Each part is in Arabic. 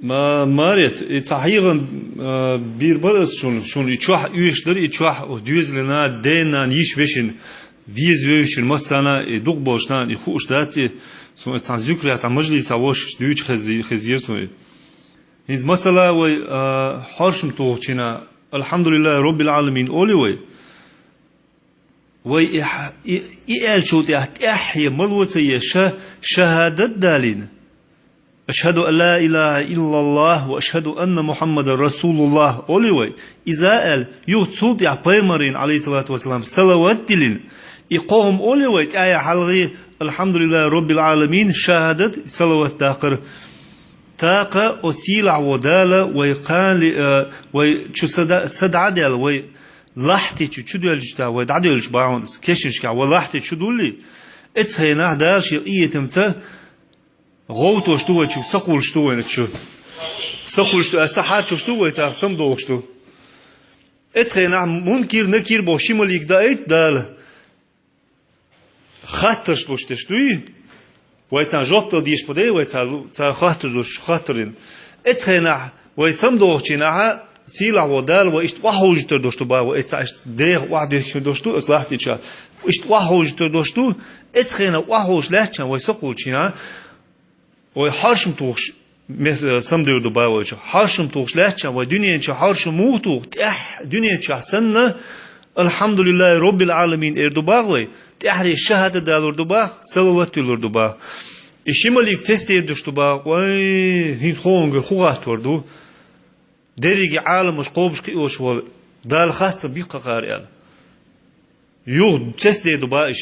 ما ماريت صحيحا بيربرس شون يتشوح يشدر يتشوح وديوز لنا دينا نيش بيشن فيز ويشن مسانا دوق بوشنا يخوش داتي سو تنزيكري على مجلس عواش دويش خزير سو هيز مسالا و حرشم توچنا الحمد لله رب العالمين اولي و إيال شوت يحيى ملوتي شهادة دالين أشهد أن لا إله إلا الله وأشهد أن محمد رسول الله أولي إذا قال يوتسود يا بيمرين عليه الصلاة والسلام صلوات دلين يقوم أولي آية حلغي الحمد لله رب العالمين شهادة صلوات تاقر تاقا أسيلع ودالة ويقان ويشو سدع دال وي لحتي شو دولجتا ودعدولج باونس كيشنشكا ولحتي شو دولي اتسهينا دارش إيتمتا غوتو شتوه شو سقول شتوه نتشو سقول شتوه سحار شتوه تا سمدو شتوه اتخينا منكر نكير بوشي مليك دايت دال خاطر شتوه ويتان جوبتو ديش بدي ويتان خاطرين اتخينا ويسمدو شيناها سيلا ودال واشت واحوج تردوشتو با واتسا اشت ديغ واحد تردوشتو اصلاحتي تشا اشت واحوج تردوشتو اتخينا واحوج لهچن ويسقول شينا وحرشم توش سمدير دبي وجه حرشم توش لهچن ودنيا تشا حرشم موتو تح دنيا تشا سنه الحمد لله رب العالمين اردوباغ تحري الشهاده دالور دوباغ صلوات دالور دوباغ اشماليك تست اردوشتوباغ وي هين خونغ خوغات وردو دريجي عالم مش قوبش قيوش وال دال خاصة بيقى قارئان يو تست دوباغ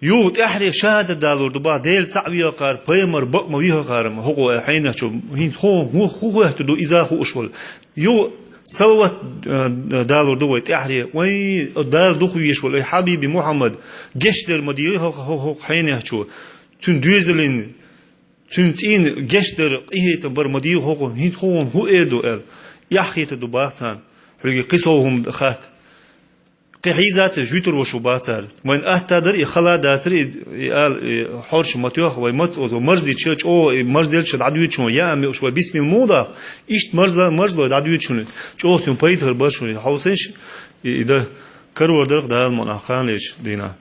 يو تحري شهاده دالور دوباغ ديل تعبيه قار بيمر بقما بيها قارم هو حين شو هين هو يهتدو اذا هو اشول يو صلوات دالور دوي تحري وي دال دوخو يشول حبيبي محمد جشتر مديري هو حين شو تون دوزلين تون تين جشتر ايه تبر مدير هو هين هو ايدو ال يحيت دوباغتان حقي قصوهم خات قحيزات جوتر وشوباتر من اهتدر خلا داسر قال حرش متيوخ ومت او مرزدي تشش او مرزدل شد عدوي شو يا امي شو باسم الموضه ايش مرز لو عدوي شو جو تم بيتر باش حوسنش اذا كرو درق دال مناخان ليش دينا